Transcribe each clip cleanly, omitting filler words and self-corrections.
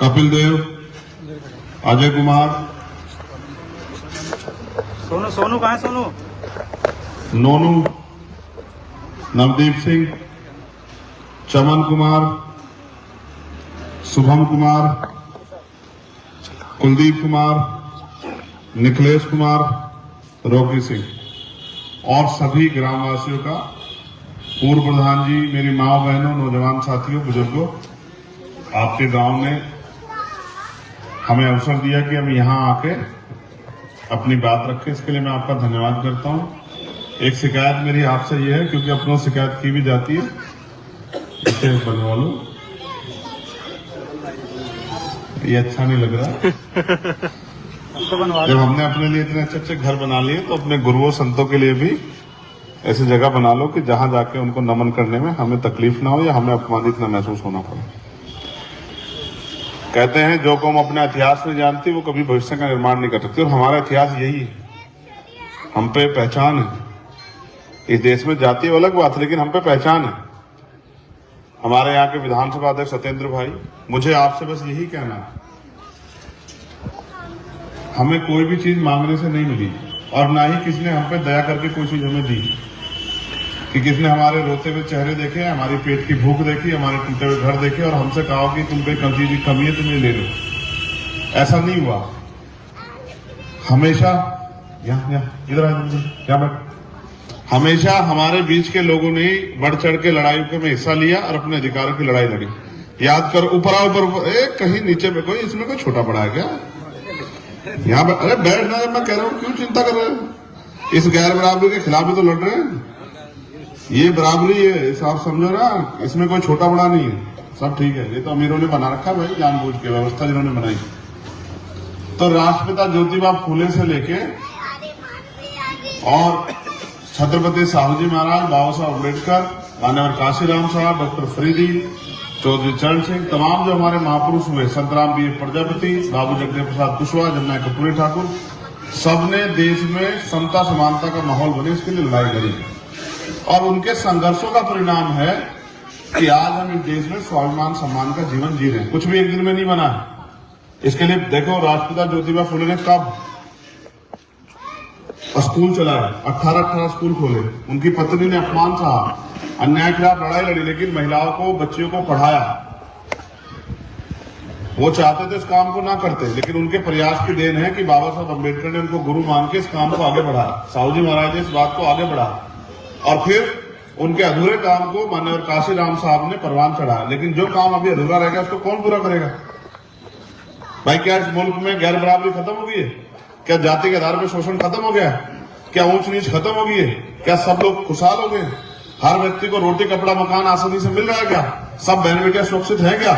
कपिल देव, अजय कुमार, सोनू कहाँ है? सोनू नोनू, नवदीप सिंह, चमन कुमार, शुभम कुमार, कुलदीप कुमार, निखिलेश कुमार, रॉकी सिंह और सभी ग्रामवासियों का, पूर्व प्रधान जी, मेरी माँ बहनों, नौजवान साथियों, बुजुर्गों, आपके गांव ने हमें अवसर दिया कि हम यहाँ आके अपनी बात रखें, इसके लिए मैं आपका धन्यवाद करता हूँ। एक शिकायत मेरी आपसे ये है, क्योंकि अपनों से शिकायत की भी जाती है, इसे बनवा लो, ये अच्छा नहीं लग रहा। जब हमने अपने लिए इतने अच्छे अच्छे घर बना लिए तो अपने गुरुओं संतों के लिए भी ऐसी जगह बना लो कि जहां जाके उनको नमन करने में हमें तकलीफ ना हो या हमें अपमानित ना महसूस होना पड़े। कहते हैं जो कौम अपने इतिहास नहीं जानती वो कभी भविष्य का निर्माण नहीं कर सकती, और हमारा इतिहास यही है, हम पे पहचान है। इस देश में जाति अलग बात है, लेकिन हम पे पहचान है। हमारे यहाँ के विधानसभा अध्यक्ष सत्येंद्र भाई, मुझे आपसे बस यही कहना है, हमें कोई भी चीज मांगने से नहीं मिली और ना ही किसी ने हम पे दया करके कोई चीज हमें दी, कि किसने हमारे रोते हुए चेहरे देखे, हमारी पेट की भूख देखी, हमारे टूटे हुए घर देखे और हमसे कहा कि तुम पे चीज की कमी है, तुम ये ले लो। ऐसा नहीं हुआ। हमेशा इधर बैठ, हमेशा हमारे बीच के लोगों ने बढ़ चढ़ के लड़ाई में हिस्सा लिया और अपने अधिकारों की लड़ाई लड़ी। याद करो, ऊपर कहीं नीचे में कोई, इसमें कोई छोटा बड़ा है क्या? यहाँ अरे बैठना, जब मैं कह रहा हूँ क्यों चिंता कर रहे हो? इस गैर बराबरी के खिलाफ भी तो लड़ रहे हैं। ये बराबरी है, आप समझो ना, इसमें कोई छोटा बड़ा नहीं है, सब ठीक है। ये तो अमीरों ने बना रखा भाई, जानबूझ के व्यवस्था जिन्होंने बनाई। तो राष्ट्रपिता ज्योतिबा फूले से लेके और छत्रपति साहू जी महाराज, बाबा साहब अम्बेडकर, माननीय काशीराम साहब, डॉक्टर फरीदी, चौधरी चरण सिंह, तमाम जो हमारे महापुरुष हुए, संतराम बी प्रजापति, बाबू जगदेव प्रसाद कुशवाहा, जमुना कपूरी ठाकुर, सबने देश में समता समानता का माहौल बने, इसके लिए लड़ाई लड़ी और उनके संघर्षों का परिणाम है कि आज हम इस देश में स्वाभिमान सम्मान का जीवन जी रहे हैं। कुछ भी एक दिन में नहीं बना है। इसके लिए देखो, राष्ट्रपिता ज्योतिबा फूले ने कब स्कूल चलाए, 18 स्कूल खोले, उनकी पत्नी ने अपमान सहा, अन्याय के खिलाफ लड़ाई लड़ी, लेकिन महिलाओं को, बच्चियों को पढ़ाया। वो चाहते थे इस काम को ना करते, लेकिन उनके प्रयास की देन है कि बाबा साहब अम्बेडकर ने उनको गुरु मान के इस काम को आगे बढ़ाया, साहू जी महाराज ने इस बात को आगे बढ़ाया और फिर उनके अधूरे काम को माननीय काशीराम साहब ने परवान चढ़ाया। लेकिन जो काम अभी अधूरा रह गया उसको कौन पूरा करेगा भाई? क्या इस मुल्क में गैर बराबरी खत्म हो गई है? क्या जाति के आधार पर शोषण खत्म हो गया? क्या ऊंच नीच खत्म हो गई है? क्या सब लोग खुशहाल हो गए? हर व्यक्ति को रोटी कपड़ा मकान आसानी से मिल रहा है क्या? सब बहन बेटियां सुरक्षित है क्या?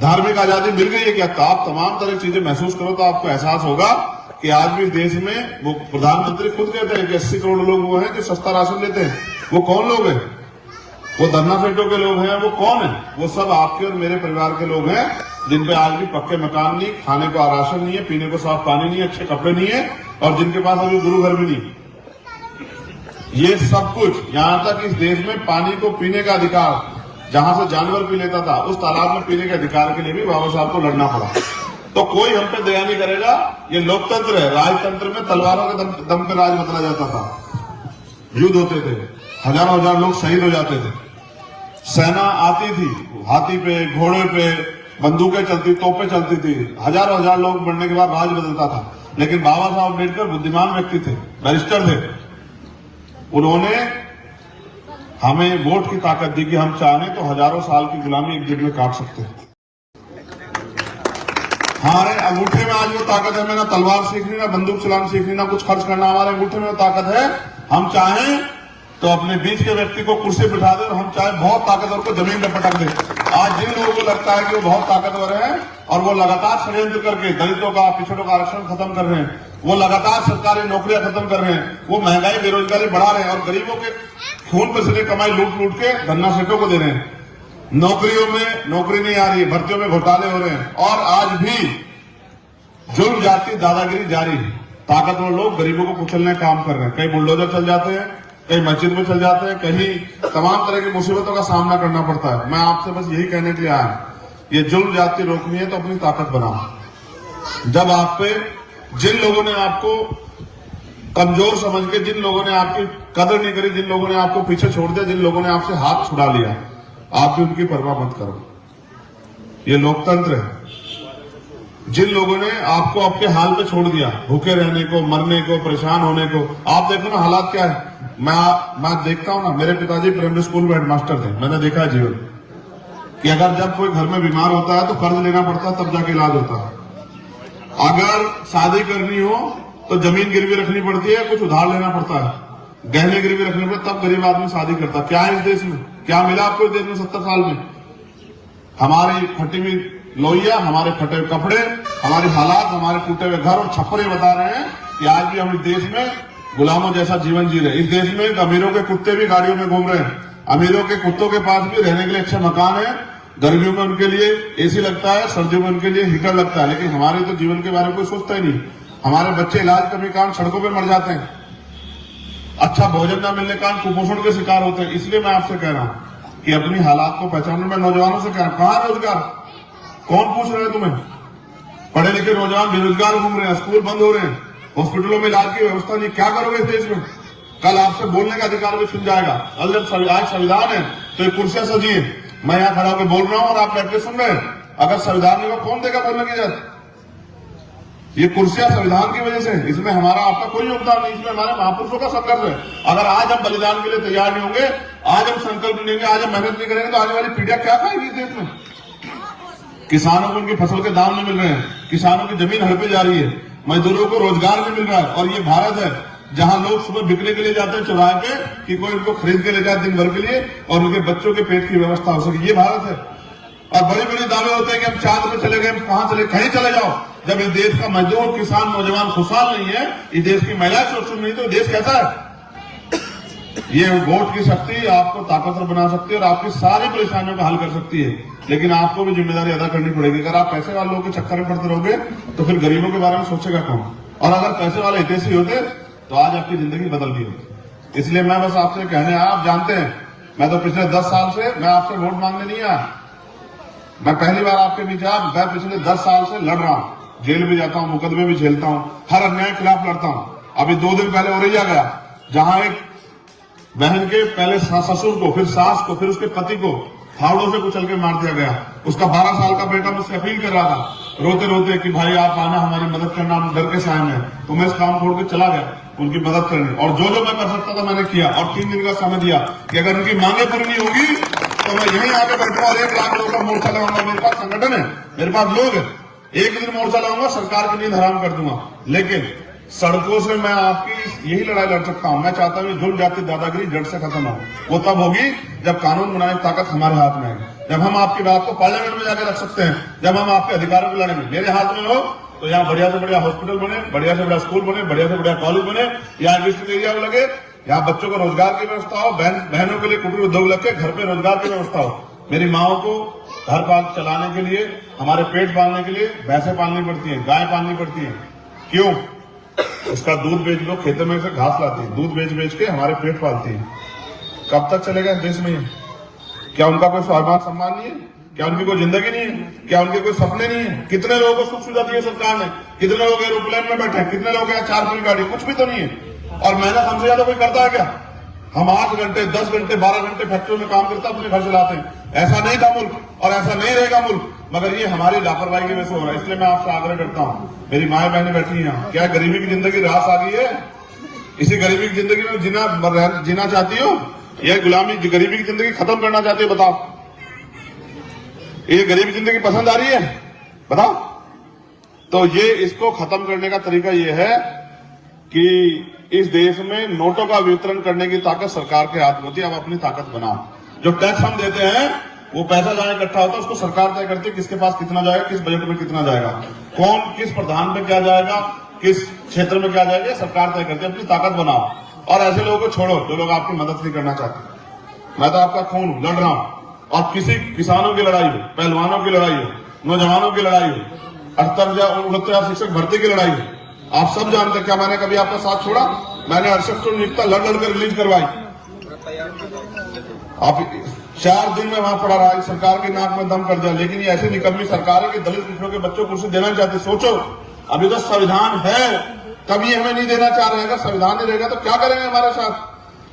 धार्मिक आजादी मिल गई है क्या? तो आप तमाम तरह की चीजें महसूस करो तो आपको एहसास होगा कि आज भी देश में, वो प्रधानमंत्री खुद कहते हैं कि 80 करोड़ लोग वो हैं जो सस्ता राशन लेते हैं। वो कौन लोग हैं? वो धन्ना सेठों के लोग हैं। वो कौन है? वो सब आपके और मेरे परिवार के लोग हैं, जिन पे आज भी पक्के मकान नहीं, खाने को राशन नहीं है, पीने को साफ पानी नहीं है, अच्छे कपड़े नहीं है और जिनके पास अभी गुरु घर भी नहीं। ये सब कुछ, यहां तक इस देश में पानी को पीने का अधिकार, जहां से जानवर पी लेता था, उस तालाब में पीने के अधिकार के लिए भी बाबा साहब को लड़ना पड़ा। तो कोई हम पे दया नहीं करेगा। ये लोकतंत्र है। राजतंत्र में तलवारों के दम पे राज बदला जाता था, युद्ध होते थे, हजारों हजार लोग शहीद हो जाते थे, सेना आती थी, हाथी पे, घोड़े पे, बंदूकें चलती, तोपें चलती थी, हजारों हजार लोग मरने के बाद राज बदलता था। लेकिन बाबा साहब अम्बेडकर बुद्धिमान व्यक्ति थे, बैरिस्टर थे। उन्होंने हमें वोट की ताकत दी कि हम चाहें तो हजारों साल की गुलामी एक दिन में काट सकते हैं। हमारे अंगूठे में आज वो ताकत है। मैं ना तलवार सीखनी, ना बंदूक चलाना सीखनी, ना कुछ खर्च करना, हमारे अंगूठे में वो ताकत है। हम चाहें तो अपने बीच के व्यक्ति को कुर्सी बिठा दे और हम चाहे बहुत ताकतवर को जमीन पर पटक दे। आज जिन लोगों को लगता है कि वो बहुत ताकतवर है और वो लगातार षड्यंत्र करके दलितों का, पिछड़ों का आरक्षण खत्म कर रहे हैं, वो लगातार सरकारी नौकरियां खत्म कर रहे हैं, वो महंगाई बेरोजगारी बढ़ा रहे हैं और गरीबों के खून पसीने कमाई लूट लूट के धन्ना सेठों को दे रहे हैं। नौकरियों में नौकरी नहीं आ रही है, भर्तियों में घोटाले हो रहे हैं और आज भी जुर्म जाति दादागिरी जारी है। ताकतवर लोग गरीबों को कुचलने का काम कर रहे हैं। कहीं बुलडोजर चल जाते हैं, कहीं मस्जिद में चल जाते हैं, कहीं तमाम तरह की मुसीबतों का सामना करना पड़ता है। मैं आपसे बस यही कहने के लिए आया ये जुल्म जाति रोकनी है तो अपनी ताकत बनाओ। जब आप पे जिन लोगों ने आपको कमजोर समझ के, जिन लोगों ने आपकी कदर नहीं करी, जिन लोगों ने आपको पीछे छोड़ दिया, जिन लोगों ने आपसे हाथ छुड़ा लिया, आप भी उनकी परवाह मत करो। ये लोकतंत्र है। जिन लोगों ने आपको आपके हाल पे छोड़ दिया, भूखे रहने को, मरने को, परेशान होने को, आप देखो ना हालात क्या है। मैं देखता हूं ना, मेरे पिताजी प्राइमरी स्कूल में हेडमास्टर थे। मैंने देखा है जीवन कि अगर जब कोई घर में बीमार होता है तो कर्ज लेना पड़ता है, तब जाके इलाज होता है। अगर शादी करनी हो तो जमीन गिरवी रखनी पड़ती है, कुछ उधार लेना पड़ता है, गहने गिरवी रखने पड़ते, तब गरीब आदमी शादी करता। क्या है इस देश में? क्या मिला आपको इस देश में 70 साल में? हमारी फटी हुई लोहिया, हमारे फटे हुए कपड़े, हमारी हालात, हमारे टूटे हुए घर और छप्पर बता रहे हैं कि आज भी हम इस देश में गुलामों जैसा जीवन जी रहे। इस देश में अमीरों के कुत्ते भी गाड़ियों में घूम रहे हैं, अमीरों के कुत्तों के पास भी रहने के लिए अच्छे मकान है, गर्मियों में उनके लिए एसी लगता है, सर्दियों में उनके लिए हीटर लगता है। लेकिन हमारे तो जीवन के बारे में कोई सोचता ही नहीं। हमारे बच्चे इलाज करने के कारण सड़कों पर मर जाते हैं, अच्छा भोजन न मिलने के कारण कुपोषण के शिकार होते हैं। इसलिए मैं आपसे कह रहा हूं कि अपनी हालात को पहचानने में नौजवानों से कह रहा हूं, कहां रोजगार? कौन पूछ रहे हैं तुम्हें? पढ़े लिखे नौजवान बेरोजगार घूम रहे हैं, स्कूल बंद हो रहे हैं, हॉस्पिटलों में इलाज की व्यवस्था नहीं। क्या करोगे इस देश में? कल आपसे बोलने का अधिकार भी छीन जाएगा। कल जब आज संविधान है तो ये कुर्सियां सजी है, मैं यहां खड़ा होकर बोल रहा हूं और आप बैठ के सुन रहे हैं। अगर संविधान नहीं हो, कौन देगा बोलने की इजाजत? ये कुर्सियां संविधान की वजह से, इसमें हमारा आपका कोई योगदान नहीं, इसमें हमारे महापुरुषों का संघर्ष है। अगर आज हम बलिदान के लिए तैयार नहीं होंगे, आज हम संकल्प नहीं लेंगे, आज हम मेहनत नहीं करेंगे, तो आने वाली पीढ़ियां क्या खाएगी इस देश में? किसानों को उनकी फसल के दाम नहीं मिल रहे हैं, किसानों की जमीन हड़पे जा रही है, मजदूरों को रोजगार नहीं मिल रहा है। और ये भारत है जहां लोग सुबह बिकने के लिए जाते हैं चौराहे पे कि कोई उनको खरीद के ले जाए दिन भर के लिए और उनके बच्चों के पेट की व्यवस्था हो सके। ये भारत है। और बड़े बड़े दावे होते हैं कि हम चांद में चले गए, हम कहां चले, कहीं चले जाओ। जब इस देश का मजदूर, किसान, नौजवान खुशहाल नहीं है, इस देश की महिलाएं सुरक्षित नहीं, तो देश कैसा है? ये वोट की शक्ति आपको ताकतवर बना सकती है और आपकी सारी परेशानियों का हल कर सकती है। लेकिन आपको भी जिम्मेदारी अदा करनी पड़ेगी। अगर आप पैसे वालों के चक्कर में पड़ते रहोगे तो फिर गरीबों के बारे में सोचेगा कौन? और अगर पैसे वाले हितैषी होते तो आज आपकी जिंदगी बदल गई होती। इसलिए मैं बस आपसे कहने आया, आप जानते हैं मैं तो पिछले 10 साल से मैं आपसे वोट मांगने नहीं आया। मैं पहली बार आपके बीच आया। मैं पिछले 10 साल से लड़ रहा हूं, जेल भी जाता हूं, मुकदमे भी झेलता हूं, हर अन्याय के खिलाफ लड़ता हूं। अभी 2 दिन पहले औरैया गया, जहां एक बहन के पहले ससुर को, फिर सास को, फिर उसके पति को फावड़ों से कुचल के मार दिया गया। उसका 12 साल का बेटा मुझसे अपील कर रहा था रोते रोते कि भाई आप आना, हमारी मदद करना, हम डर के साए में। तो मैं इस काम छोड़ के चला गया उनकी मदद करने, और जो जो मैं कर सकता था मैंने किया। और 3 दिन का समय दिया कि अगर उनकी मांगे पूरी नहीं होगी तो मैं यहीं आके बैठूंगा और 1 लाख लोगों का मोर्चा लगाऊंगा। मेरे पास संगठन है, मेरे पास लोग है, एक दिन मोर्चा लगाऊंगा, सरकार की नींद हराम कर दूंगा। लेकिन सड़कों से मैं आपकी यही लड़ाई लड़ सकता हूं। मैं चाहता हूं जुल्म जाति दादागिरी जड़ से खत्म हो। वो तब होगी जब कानून बनाने की ताकत हमारे हाथ में आएगी, जब हम आपकी बात को पार्लियामेंट में जाकर रख सकते हैं, जब हम आपके अधिकारों को लड़ेंगे। मेरे हाथ में हो तो यहाँ बढ़िया से बढ़िया हॉस्पिटल बने, बढ़िया से बढ़िया स्कूल बने, बढ़िया से बढ़िया कॉलेज बने, यहाँ इंडस्ट्रियल एरिया में लगे, यहाँ बच्चों को रोजगार की व्यवस्था हो, बहनों के लिए कुटीर उद्योग लगे, घर पे रोजगार की व्यवस्था हो। मेरी माओ को घर पाल चलाने के लिए, हमारे पेट पालने के लिए भैंसें पालनी पड़ती है, गाय पालनी पड़ती है। क्यों? उसका दूध बेच लो, खेतों में से घास लाती है, दूध बेच बेच के हमारे पेट पालती है। कब तक चलेगा इस देश में? क्या उनका कोई स्वाभिमान सम्मान नहीं है? क्या उनकी कोई जिंदगी नहीं है? क्या उनके कोई सपने नहीं है? कितने लोगों को सुख सुविधा दी है सरकार ने? कितने लोग एरोप्लेन में बैठे हैं? कितने लोग यहाँ 4 पहिया गाड़ी? कुछ भी तो नहीं है। और मेहनत हमसे ज्यादा कोई करता है क्या? हम 8 घंटे, 10 घंटे, 12 घंटे फैक्ट्रियों में काम करते हैं, अपने घर चलाते हैं। ऐसा नहीं था मुल्क और ऐसा नहीं रहेगा मुल्क, मगर ये हमारी लापरवाही की वजह से हो रहा है। इसलिए मैं आपसे आग्रह करता हूँ, मेरी माएं बहनें बैठी हैं यहाँ, क्या गरीबी की जिंदगी रास आ गई है? इसी गरीबी की जिंदगी में जीना चाहती हो या गुलामी गरीबी की जिंदगी खत्म करना चाहती हो? बताओ, ये गरीबी जिंदगी पसंद आ रही है? बताओ। तो ये इसको खत्म करने का तरीका ये है कि इस देश में नोटों का वितरण करने की ताकत सरकार के हाथ में होती है। अब अपनी ताकत बनाओ। जो टैक्स हम देते हैं वो पैसा जहां इकट्ठा होता है उसको सरकार तय करती है किसके पास कितना जाएगा, किस बजट में कितना जाएगा, कौन किस प्रधान पे क्या जाएगा, किस क्षेत्र में क्या जाएगा, सरकार तय करती है। अपनी ताकत बनाओ और ऐसे लोगों को छोड़ो जो लोग आपकी मदद नहीं करना चाहते। मैं तो आपका खून लड़ रहा हूं, और किसी किसानों की लड़ाई हो, पहलवानों की लड़ाई हो, नौजवानों की लड़ाई हो, 68,000 शिक्षक भर्ती की लड़ाई हो, आप सब जानते हैं। क्या मैंने कभी आपका साथ छोड़ा? मैंने 68 नियुक्ता लड़ लड़ कर रिलीज करवाई। आप 4 दिन में वहां पड़ा रहा, इस सरकार के नाक में दम कर दिया। लेकिन ये ऐसी निकम्मी सरकार है कि दलित पिछड़ों के बच्चों को कुर्सी देना चाहती। सोचो, अभी तो संविधान है, तभी हमें नहीं देना चाह रहे हैं। अगर संविधान नहीं रहेगा तो क्या करेंगे हमारे साथ?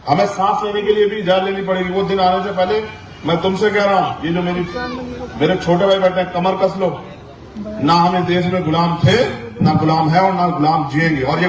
हमें सांस लेने के लिए भी इजाजत लेनी पड़ेगी। वो दिन आने से पहले मैं तुमसे कह रहा हूं, ये जो मेरे छोटे भाई बैठे हैं, कमर कस लो। ना हम इस देश में गुलाम थे, ना गुलाम है, और ना गुलाम जिएंगे। और ये